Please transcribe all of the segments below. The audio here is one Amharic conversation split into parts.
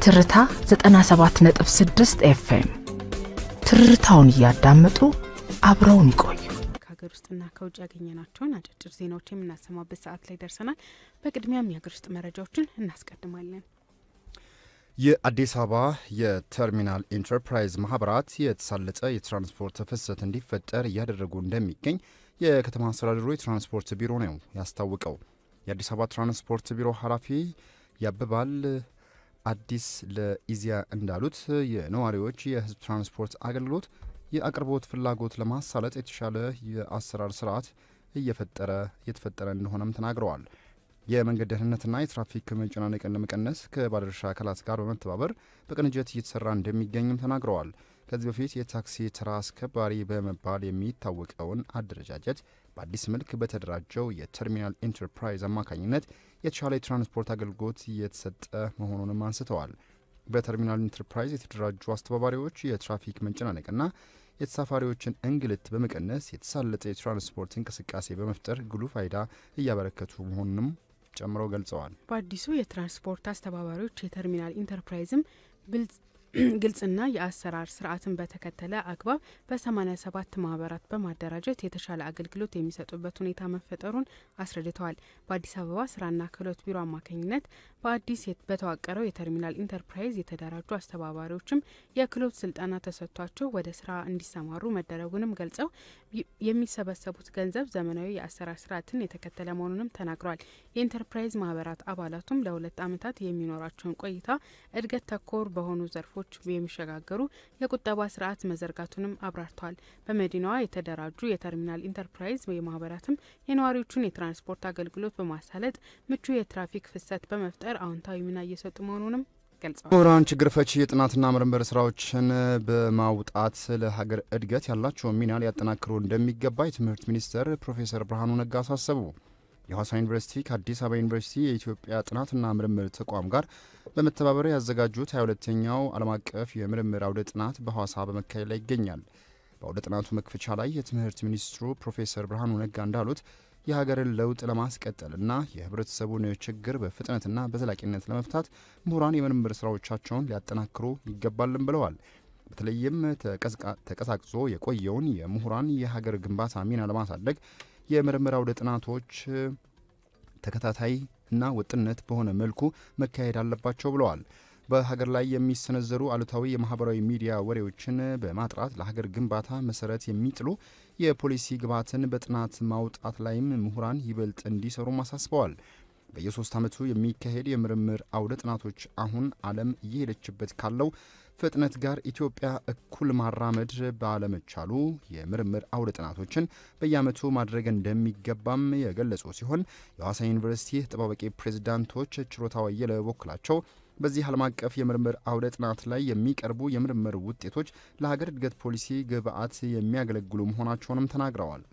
ትርታ 97.6 ኤፍኤም ትርታውን ያዳምጡ አብረውን ይቆዩ። ከሀገር ውስጥና ከውጭ ያገኘናቸውን አጫጭር ዜናዎች የምናሰማበት ሰዓት ላይ ደርሰናል። በቅድሚያም የሀገር ውስጥ መረጃዎችን እናስቀድማለን። የአዲስ አበባ የተርሚናል ኢንተርፕራይዝ ማህበራት የተሳለጠ የትራንስፖርት ፍሰት እንዲፈጠር እያደረጉ እንደሚገኝ የከተማ አስተዳደሩ የትራንስፖርት ቢሮ ነው ያስታወቀው። የአዲስ አበባ ትራንስፖርት ቢሮ ኃላፊ ያበባል አዲስ ለኢዜአ እንዳሉት የነዋሪዎች የህዝብ ትራንስፖርት አገልግሎት የአቅርቦት ፍላጎት ለማሳለጥ የተሻለ የአሰራር ስርዓት እየተፈጠረ እንደሆነም ተናግረዋል። የመንገድ ደህንነትና የትራፊክ መጨናነቅን ለመቀነስ ከባለድርሻ አካላት ጋር በመተባበር በቅንጅት እየተሰራ እንደሚገኝም ተናግረዋል። ከዚህ በፊት የታክሲ ተራ አስከባሪ በመባል የሚታወቀውን አደረጃጀት በአዲስ መልክ በተደራጀው የተርሚናል ኢንተርፕራይዝ አማካኝነት የተሻለ የትራንስፖርት አገልግሎት እየተሰጠ መሆኑንም አንስተዋል። በተርሚናል ኢንተርፕራይዝ የተደራጁ አስተባባሪዎች የትራፊክ መጨናነቅና የተሳፋሪዎችን እንግልት በመቀነስ የተሳለጠ የትራንስፖርት እንቅስቃሴ በመፍጠር ጉልህ ፋይዳ እያበረከቱ መሆኑንም ጨምረው ገልጸዋል። በአዲሱ የትራንስፖርት አስተባባሪዎች የተርሚናል ኢንተርፕራይዝም ግልጽና የአሰራር ስርዓትን በተከተለ አግባብ በ87 ማህበራት በማደራጀት የተሻለ አገልግሎት የሚሰጡበት ሁኔታ መፈጠሩን አስረድተዋል። በአዲስ አበባ ስራና ክህሎት ቢሮ አማካኝነት በአዲስ በተዋቀረው የተርሚናል ኢንተርፕራይዝ የተደራጁ አስተባባሪዎችም የክህሎት ስልጠና ተሰጥቷቸው ወደ ስራ እንዲሰማሩ መደረጉንም ገልጸው የሚሰበሰቡት ገንዘብ ዘመናዊ የአሰራር ስርዓትን የተከተለ መሆኑንም ተናግረዋል። የኢንተርፕራይዝ ማህበራት አባላቱም ለ2 ዓመታት የሚኖራቸውን ቆይታ እድገት ተኮር በሆኑ ዘርፎች የሚሸጋገሩ የቁጠባ ስርዓት መዘርጋቱንም አብራርተዋል። በመዲናዋ የተደራጁ የተርሚናል ኢንተርፕራይዝ የማህበራትም የነዋሪዎቹን የትራንስፖርት አገልግሎት በማሳለጥ ምቹ የትራፊክ ፍሰት በመፍጠር አዎንታዊ ሚና እየሰጡ መሆኑንም ገልጸዋል። ምሁራን ችግር ፈቺ የጥናትና ምርምር ስራዎችን በማውጣት ለሀገር እድገት ያላቸውን ሚና ሊያጠናክሩ እንደሚገባ የትምህርት ሚኒስትር ፕሮፌሰር ብርሃኑ ነጋ አሳሰቡ። የሐዋሳ ዩኒቨርሲቲ ከአዲስ አበባ ዩኒቨርሲቲ የኢትዮጵያ ጥናትና ምርምር ተቋም ጋር በመተባበር ያዘጋጁት 22ኛው ዓለም አቀፍ የምርምር አውደ ጥናት በሐዋሳ በመካሄድ ላይ ይገኛል። በአውደ ጥናቱ መክፈቻ ላይ የትምህርት ሚኒስትሩ ፕሮፌሰር ብርሃኑ ነጋ እንዳሉት የሀገርን ለውጥ ለማስቀጠልና የህብረተሰቡን ችግር በፍጥነትና በዘላቂነት ለመፍታት ምሁራን የምርምር ስራዎቻቸውን ሊያጠናክሩ ይገባልን ብለዋል። በተለይም ተቀዛቅዞ የቆየውን የምሁራን የሀገር ግንባታ ሚና ለማሳደግ የምርምር አውደ ጥናቶች ተከታታይ እና ወጥነት በሆነ መልኩ መካሄድ አለባቸው ብለዋል። በሀገር ላይ የሚሰነዘሩ አሉታዊ የማህበራዊ ሚዲያ ወሬዎችን በማጥራት ለሀገር ግንባታ መሰረት የሚጥሉ የፖሊሲ ግብዓትን በጥናት ማውጣት ላይም ምሁራን ይበልጥ እንዲሰሩም አሳስበዋል። በየ3 ዓመቱ የሚካሄድ የምርምር አውደ ጥናቶች አሁን ዓለም እየሄደችበት ካለው ፍጥነት ጋር ኢትዮጵያ እኩል ማራመድ ባለመቻሉ የምርምር አውደ ጥናቶችን በየዓመቱ ማድረግ እንደሚገባም የገለጹ ሲሆን የሐዋሳ ዩኒቨርሲቲ ተጠባባቂ ፕሬዝዳንቶች ችሮታው አየለ በበኩላቸው በዚህ ዓለም አቀፍ የምርምር አውደ ጥናት ላይ የሚቀርቡ የምርምር ውጤቶች ለሀገር እድገት ፖሊሲ ግብዓት የሚያገለግሉ መሆናቸውንም ተናግረዋል።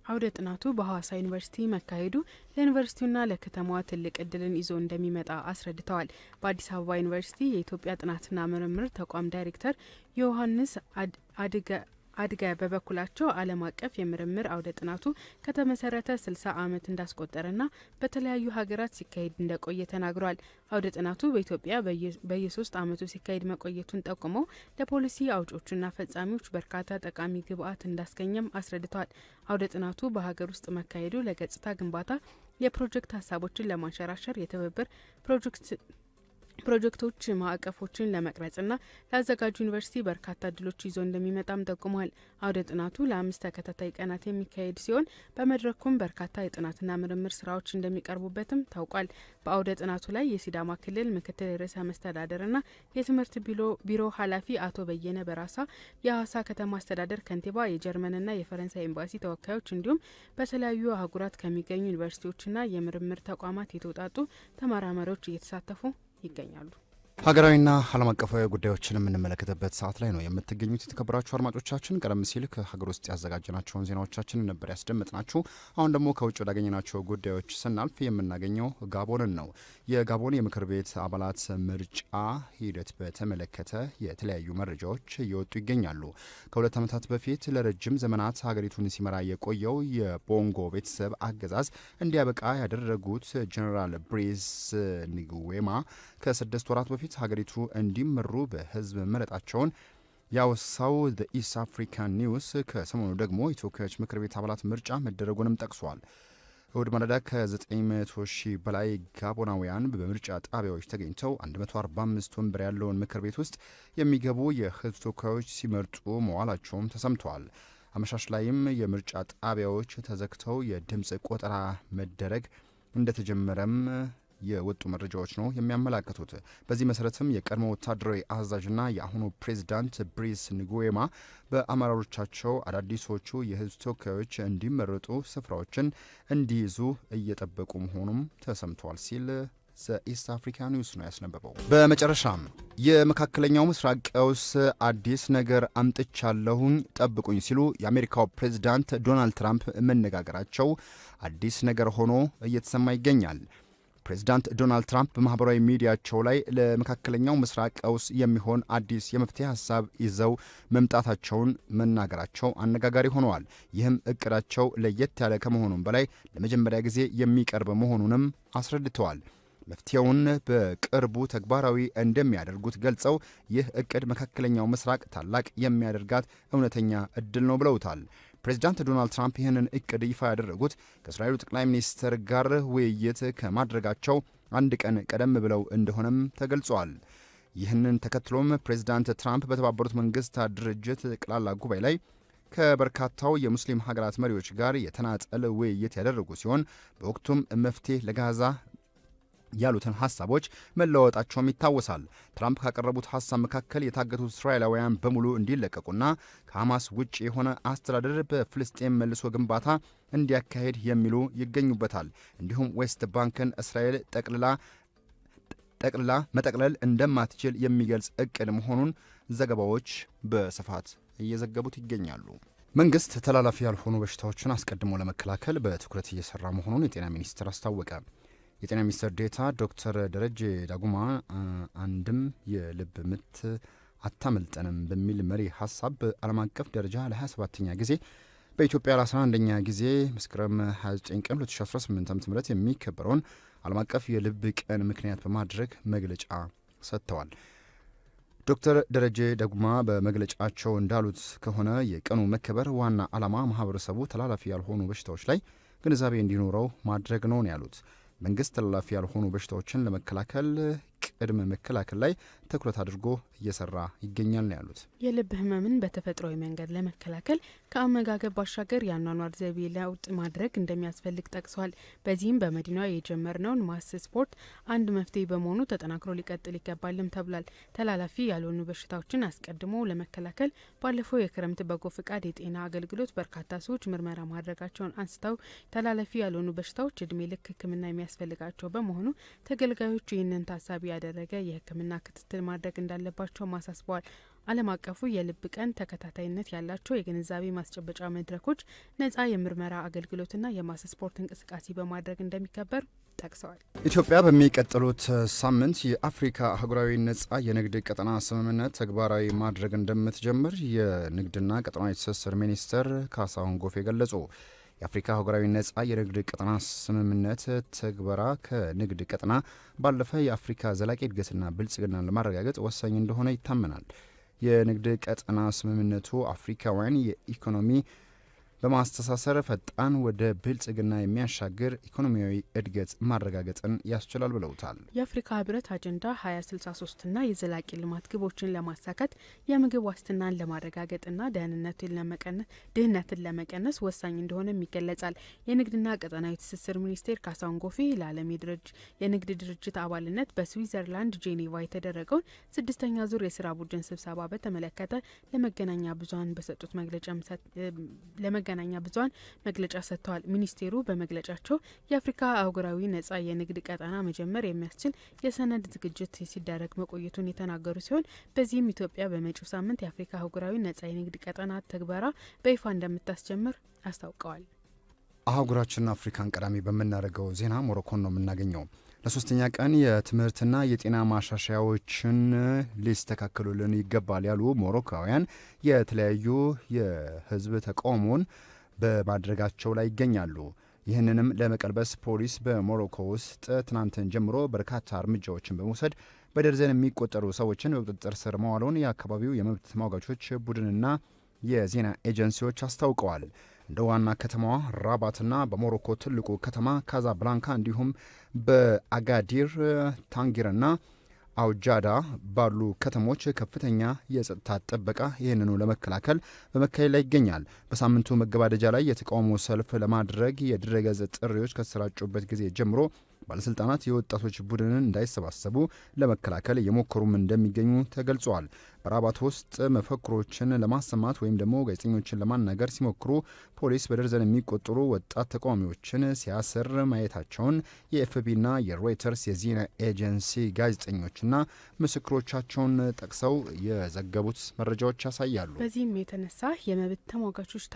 አውደ ጥናቱ በሐዋሳ ዩኒቨርሲቲ መካሄዱ ለዩኒቨርሲቲውና ለከተማዋ ትልቅ እድልን ይዞ እንደሚመጣ አስረድተዋል። በአዲስ አበባ ዩኒቨርሲቲ የኢትዮጵያ ጥናትና ምርምር ተቋም ዳይሬክተር ዮሐንስ አድገ በበኩላቸው ዓለም አቀፍ የምርምር አውደ ጥናቱ ከተመሰረተ 60 ዓመት እንዳስቆጠረና በተለያዩ ሀገራት ሲካሄድ እንደቆየ ተናግሯል። አውደ ጥናቱ በኢትዮጵያ በየ3 ዓመቱ ሲካሄድ መቆየቱን ጠቁመው ለፖሊሲ አውጮችና ፈጻሚዎች በርካታ ጠቃሚ ግብዓት እንዳስገኘም አስረድተዋል። አውደ ጥናቱ በሀገር ውስጥ መካሄዱ ለገጽታ ግንባታ የፕሮጀክት ሀሳቦችን ለማንሸራሸር የትብብር ፕሮጀክቶች ማዕቀፎችን ለመቅረጽና ለአዘጋጁ ዩኒቨርሲቲ በርካታ እድሎች ይዞ እንደሚመጣም ጠቁሟል። አውደ ጥናቱ ለ5 ተከታታይ ቀናት የሚካሄድ ሲሆን በመድረኩም በርካታ የጥናትና ምርምር ስራዎች እንደሚቀርቡበትም ታውቋል። በአውደ ጥናቱ ላይ የሲዳማ ክልል ምክትል ርዕሰ መስተዳደርና የትምህርት ቢሮ ኃላፊ አቶ በየነ በራሳ፣ የሐዋሳ ከተማ አስተዳደር ከንቲባ፣ የጀርመንና የፈረንሳይ ኤምባሲ ተወካዮች እንዲሁም በተለያዩ አህጉራት ከሚገኙ ዩኒቨርሲቲዎችና የምርምር ተቋማት የተውጣጡ ተመራማሪዎች እየተሳተፉ ይገኛሉ። ሀገራዊና ዓለም አቀፋዊ ጉዳዮችን የምንመለከትበት ሰዓት ላይ ነው የምትገኙት። የተከበራችሁ አድማጮቻችን፣ ቀደም ሲል ከሀገር ውስጥ ያዘጋጀናቸውን ዜናዎቻችን ነበር ያስደመጥናችሁ። አሁን ደግሞ ከውጭ ወዳገኘናቸው ጉዳዮች ስናልፍ የምናገኘው ጋቦንን ነው። የጋቦን የምክር ቤት አባላት ምርጫ ሂደት በተመለከተ የተለያዩ መረጃዎች እየወጡ ይገኛሉ። ከ2 ዓመታት በፊት ለረጅም ዘመናት ሀገሪቱን ሲመራ የቆየው የቦንጎ ቤተሰብ አገዛዝ እንዲያበቃ ያደረጉት ጀኔራል ብሪስ ንጉዌማ ከ6 ወራት በፊት በፊት ሀገሪቱ እንዲመሩ በህዝብ መረጣቸውን ያወሳው ኢስት አፍሪካን ኒውስ ከሰሞኑ ደግሞ የተወካዮች ምክር ቤት አባላት ምርጫ መደረጉንም ጠቅሷል። እሁድ ማለዳ ከ900 ሺህ በላይ ጋቦናውያን በምርጫ ጣቢያዎች ተገኝተው 145 ወንበር ያለውን ምክር ቤት ውስጥ የሚገቡ የህዝብ ተወካዮች ሲመርጡ መዋላቸውም ተሰምተዋል። አመሻሽ ላይም የምርጫ ጣቢያዎች ተዘግተው የድምፅ ቆጠራ መደረግ እንደተጀመረም የወጡ መረጃዎች ነው የሚያመላክቱት። በዚህ መሰረትም የቀድሞ ወታደራዊ አዛዥና የአሁኑ ፕሬዚዳንት ብሪስ ንጉዌማ በአመራሮቻቸው አዳዲሶቹ የህዝብ ተወካዮች እንዲመረጡ ስፍራዎችን እንዲይዙ እየጠበቁ መሆኑም ተሰምቷል ሲል ኢስት አፍሪካ ኒውስ ነው ያስነበበው። በመጨረሻም የመካከለኛው ምስራቅ ቀውስ አዲስ ነገር አምጥቻለሁኝ ጠብቁኝ ሲሉ የአሜሪካው ፕሬዚዳንት ዶናልድ ትራምፕ መነጋገራቸው አዲስ ነገር ሆኖ እየተሰማ ይገኛል። ፕሬዚዳንት ዶናልድ ትራምፕ በማህበራዊ ሚዲያቸው ላይ ለመካከለኛው ምስራቅ ቀውስ የሚሆን አዲስ የመፍትሄ ሀሳብ ይዘው መምጣታቸውን መናገራቸው አነጋጋሪ ሆነዋል። ይህም እቅዳቸው ለየት ያለ ከመሆኑም በላይ ለመጀመሪያ ጊዜ የሚቀርብ መሆኑንም አስረድተዋል። መፍትሄውን በቅርቡ ተግባራዊ እንደሚያደርጉት ገልጸው ይህ እቅድ መካከለኛው ምስራቅ ታላቅ የሚያደርጋት እውነተኛ እድል ነው ብለውታል። ፕሬዚዳንት ዶናልድ ትራምፕ ይህንን እቅድ ይፋ ያደረጉት ከእስራኤሉ ጠቅላይ ሚኒስትር ጋር ውይይት ከማድረጋቸው አንድ ቀን ቀደም ብለው እንደሆነም ተገልጿል። ይህንን ተከትሎም ፕሬዚዳንት ትራምፕ በተባበሩት መንግስታት ድርጅት ጠቅላላ ጉባኤ ላይ ከበርካታው የሙስሊም ሀገራት መሪዎች ጋር የተናጠል ውይይት ያደረጉ ሲሆን በወቅቱም መፍትሄ ለጋዛ ያሉትን ሀሳቦች መለወጣቸውም ይታወሳል። ትራምፕ ካቀረቡት ሀሳብ መካከል የታገቱት እስራኤላውያን በሙሉ እንዲለቀቁና ከሐማስ ውጭ የሆነ አስተዳደር በፍልስጤም መልሶ ግንባታ እንዲያካሄድ የሚሉ ይገኙበታል። እንዲሁም ዌስት ባንክን እስራኤል ጠቅልላ መጠቅለል እንደማትችል የሚገልጽ እቅድ መሆኑን ዘገባዎች በስፋት እየዘገቡት ይገኛሉ። መንግስት ተላላፊ ያልሆኑ በሽታዎችን አስቀድሞ ለመከላከል በትኩረት እየሰራ መሆኑን የጤና ሚኒስቴር አስታወቀ። የጤና ሚኒስትር ዴታ ዶክተር ደረጀ ዳጉማ አንድም የልብ ምት አታመልጠንም በሚል መሪ ሀሳብ በዓለም አቀፍ ደረጃ ለ27ኛ ጊዜ በኢትዮጵያ ለ11ኛ ጊዜ መስከረም 29 ቀን 2018 ዓ.ም የሚከበረውን ዓለም አቀፍ የልብ ቀን ምክንያት በማድረግ መግለጫ ሰጥተዋል። ዶክተር ደረጀ ዳጉማ በመግለጫቸው እንዳሉት ከሆነ የቀኑ መከበር ዋና ዓላማ ማህበረሰቡ ተላላፊ ያልሆኑ በሽታዎች ላይ ግንዛቤ እንዲኖረው ማድረግ ነው ያሉት። መንግስት ተላላፊ ያልሆኑ በሽታዎችን ለመከላከል ቅድመ መከላከል ላይ ትኩረት አድርጎ እየሰራ ይገኛል ነው ያሉት። የልብ ህመምን በተፈጥሯዊ መንገድ ለመከላከል ከአመጋገብ ባሻገር የአኗኗር ዘይቤ ለውጥ ማድረግ እንደሚያስፈልግ ጠቅሰዋል። በዚህም በመዲናዋ የጀመርነውን ማስ ስፖርት አንድ መፍትሄ በመሆኑ ተጠናክሮ ሊቀጥል ይገባልም ተብሏል። ተላላፊ ያልሆኑ በሽታዎችን አስቀድሞ ለመከላከል ባለፈው የክረምት በጎ ፍቃድ የጤና አገልግሎት በርካታ ሰዎች ምርመራ ማድረጋቸውን አንስተው ተላላፊ ያልሆኑ በሽታዎች እድሜ ልክ ሕክምና የሚያስፈልጋቸው በመሆኑ ተገልጋዮቹ ይህንን ታሳቢ ያደረገ የሕክምና ክትትል ማድረግ እንዳለባቸው አሳስበዋል። ዓለም አቀፉ የልብ ቀን ተከታታይነት ያላቸው የግንዛቤ ማስጨበጫ መድረኮች፣ ነጻ የምርመራ አገልግሎትና የማስ ስፖርት እንቅስቃሴ በማድረግ እንደሚከበር ጠቅሰዋል። ኢትዮጵያ በሚቀጥሉት ሳምንት የአፍሪካ አህጉራዊ ነጻ የንግድ ቀጠና ስምምነት ተግባራዊ ማድረግ እንደምትጀምር የንግድና ቀጠናዊ ትስስር ሚኒስትር ካሳሁን ጎፌ ገለጹ። የአፍሪካ አህጉራዊ ነጻ የንግድ ቀጠና ስምምነት ትግበራ ከንግድ ቀጠና ባለፈ የአፍሪካ ዘላቂ እድገትና ብልጽግናን ለማረጋገጥ ወሳኝ እንደሆነ ይታመናል። የንግድ ቀጠና ስምምነቱ አፍሪካውያን የኢኮኖሚ በማስተሳሰር ፈጣን ወደ ብልጽግና የሚያሻግር ኢኮኖሚያዊ እድገት ማረጋገጥን ያስችላል ብለውታል። የአፍሪካ ህብረት አጀንዳ 2063ና የዘላቂ ልማት ግቦችን ለማሳካት የምግብ ዋስትናን ለማረጋገጥና ድህነትን ለመቀነስ ወሳኝ እንደሆነም ይገለጻል። የንግድና ቀጠናዊ ትስስር ሚኒስቴር ካሳሁን ጎፌ ለዓለም የንግድ ድርጅት አባልነት በስዊዘርላንድ ጄኔቫ የተደረገውን 6ኛ ዙር የስራ ቡድን ስብሰባ በተመለከተ ለመገናኛ ብዙኃን በሰጡት መግለጫ ሰጥተዋል። ሚኒስቴሩ በመግለጫቸው የአፍሪካ አህጉራዊ ነጻ የንግድ ቀጠና መጀመር የሚያስችል የሰነድ ዝግጅት ሲደረግ መቆየቱን የተናገሩ ሲሆን በዚህም ኢትዮጵያ በመጪው ሳምንት የአፍሪካ አህጉራዊ ነጻ የንግድ ቀጠና ተግበራ በይፋ እንደምታስጀምር አስታውቀዋል። አህጉራችንና አፍሪካን ቀዳሚ በምናደርገው ዜና ሞሮኮን ነው የምናገኘው። ለሶስተኛ ቀን የትምህርትና የጤና ማሻሻያዎችን ሊስተካከሉልን ይገባል ያሉ ሞሮካውያን የተለያዩ የህዝብ ተቃውሞን በማድረጋቸው ላይ ይገኛሉ። ይህንንም ለመቀልበስ ፖሊስ በሞሮኮ ውስጥ ትናንትን ጀምሮ በርካታ እርምጃዎችን በመውሰድ በደርዘን የሚቆጠሩ ሰዎችን በቁጥጥር ስር መዋሉን የአካባቢው የመብት ተሟጋቾች ቡድንና የዜና ኤጀንሲዎች አስታውቀዋል። እንደ ዋና ከተማዋ ራባትና በሞሮኮ ትልቁ ከተማ ካዛብላንካ እንዲሁም በአጋዲር ታንጊርና አውጃዳ ባሉ ከተሞች ከፍተኛ የጸጥታ ጥበቃ ይህንኑ ለመከላከል በመካሄድ ላይ ይገኛል። በሳምንቱ መገባደጃ ላይ የተቃውሞ ሰልፍ ለማድረግ የድረገጽ ጥሪዎች ከተሰራጩበት ጊዜ ጀምሮ ባለስልጣናት የወጣቶች ቡድንን እንዳይሰባሰቡ ለመከላከል እየሞከሩም እንደሚገኙ ተገልጿል። በራባት ውስጥ መፈክሮችን ለማሰማት ወይም ደግሞ ጋዜጠኞችን ለማናገር ሲሞክሩ ፖሊስ በደርዘን የሚቆጠሩ ወጣት ተቃዋሚዎችን ሲያስር ማየታቸውን የኤፍቢና የሮይተርስ የዜና ኤጀንሲ ጋዜጠኞችና ምስክሮቻቸውን ጠቅሰው የዘገቡት መረጃዎች ያሳያሉ። በዚህም የተነሳ የመብት ተሟጋቾች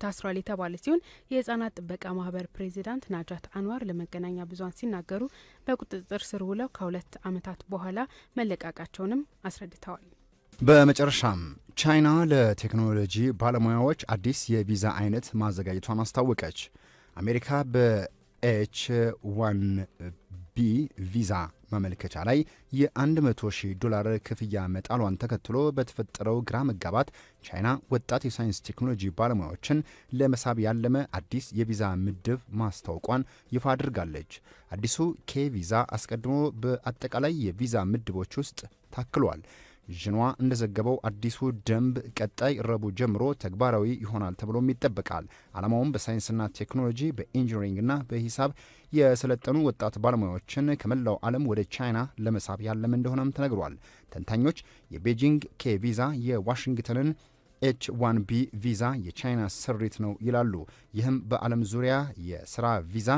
ታስረዋል የተባለ ሲሆን የህጻናት ጥበቃ ማህበር ፕሬዚዳንት ናጃት አንዋር ለመገናኛ ብዙሃን ሲናገሩ በቁጥጥር ስር ውለው ከ2 ዓመታት በኋላ መለቃቃቸውንም አስረድተዋል። በመጨረሻም ቻይና ለቴክኖሎጂ ባለሙያዎች አዲስ የቪዛ አይነት ማዘጋጀቷን አስታወቀች። አሜሪካ በኤች1ቢ ቪዛ ማመልከቻ ላይ $100,000 ክፍያ መጣሏን ተከትሎ በተፈጠረው ግራ መጋባት ቻይና ወጣት የሳይንስ ቴክኖሎጂ ባለሙያዎችን ለመሳብ ያለመ አዲስ የቪዛ ምድብ ማስታወቋን ይፋ አድርጋለች። አዲሱ ኬ ቪዛ አስቀድሞ በአጠቃላይ የቪዛ ምድቦች ውስጥ ታክሏል። ዥንዋ እንደዘገበው አዲሱ ደንብ ቀጣይ ረቡዕ ጀምሮ ተግባራዊ ይሆናል ተብሎም ይጠበቃል። ዓላማውም በሳይንስና ቴክኖሎጂ በኢንጂነሪንግና በሂሳብ የሰለጠኑ ወጣት ባለሙያዎችን ከመላው ዓለም ወደ ቻይና ለመሳብ ያለመ እንደሆነም ተነግሯል። ተንታኞች የቤጂንግ ኬ ቪዛ የዋሽንግተንን ኤች1ቢ ቪዛ የቻይና ስሪት ነው ይላሉ። ይህም በዓለም ዙሪያ የስራ ቪዛ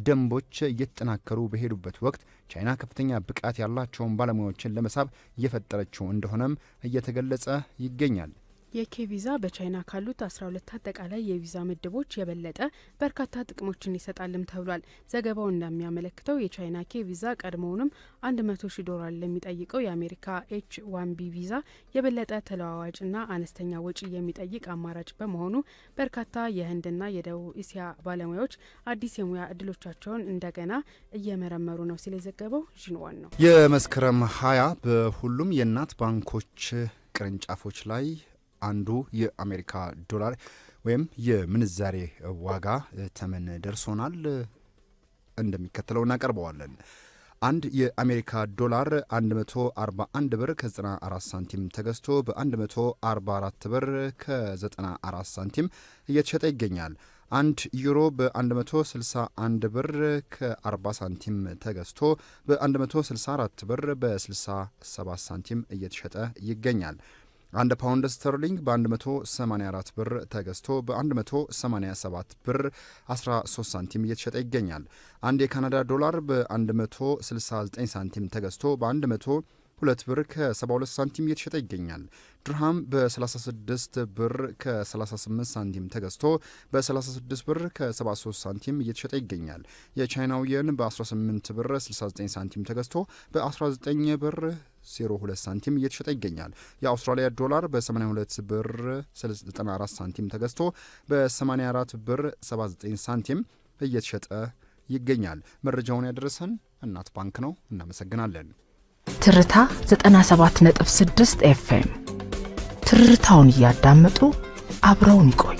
ደንቦች እየተጠናከሩ በሄዱበት ወቅት ቻይና ከፍተኛ ብቃት ያላቸውን ባለሙያዎችን ለመሳብ እየፈጠረችው እንደሆነም እየተገለጸ ይገኛል። የኬ ቪዛ በቻይና ካሉት 12 አጠቃላይ የቪዛ ምድቦች የበለጠ በርካታ ጥቅሞችን ይሰጣልም ተብሏል። ዘገባው እንደሚያመለክተው የቻይና ኬ ቪዛ ቀድሞውንም $100,000 ለሚጠይቀው የአሜሪካ ኤች1ቢ ቪዛ የበለጠ ተለዋዋጭና አነስተኛ ወጪ የሚጠይቅ አማራጭ በመሆኑ በርካታ የህንድና የደቡብ እስያ ባለሙያዎች አዲስ የሙያ እድሎቻቸውን እንደገና እየመረመሩ ነው ሲል የዘገበው ዥንዋን ነው። የመስከረም 20 በሁሉም የእናት ባንኮች ቅርንጫፎች ላይ አንዱ የአሜሪካ ዶላር ወይም የምንዛሬ ዋጋ ተመን ደርሶናል። እንደሚከተለው እናቀርበዋለን። አንድ የአሜሪካ ዶላር 141 ብር ከ94 ሳንቲም ተገዝቶ በ144 ብር ከ94 ሳንቲም እየተሸጠ ይገኛል። 1 ዩሮ በ161 ብር ከ40 ሳንቲም ተገዝቶ በ164 ብር በ67 ሳንቲም እየተሸጠ ይገኛል። 1 ፓውንድ ስተርሊንግ በ184 ብር ተገዝቶ በ187 ብር 13 ሳንቲም እየተሸጠ ይገኛል። 1 የካናዳ ዶላር በ169 ሳንቲም ተገዝቶ በ102 ብር ከ72 ሳንቲም እየተሸጠ ይገኛል። ድርሃም በ36 ብር ከ38 ሳንቲም ተገዝቶ በ36 ብር ከ73 ሳንቲም እየተሸጠ ይገኛል። የቻይናው የን በ18 ብር 69 ሳንቲም ተገዝቶ በ19 ብር 02 ሳንቲም እየተሸጠ ይገኛል። የአውስትራሊያ ዶላር በ82 ብር 94 ሳንቲም ተገዝቶ በ84 ብር 79 ሳንቲም እየተሸጠ ይገኛል። መረጃውን ያደረሰን እናት ባንክ ነው። እናመሰግናለን። ትርታ 97.6 ኤፍኤም ትርታውን እያዳመጡ አብረውን ይቆዩ።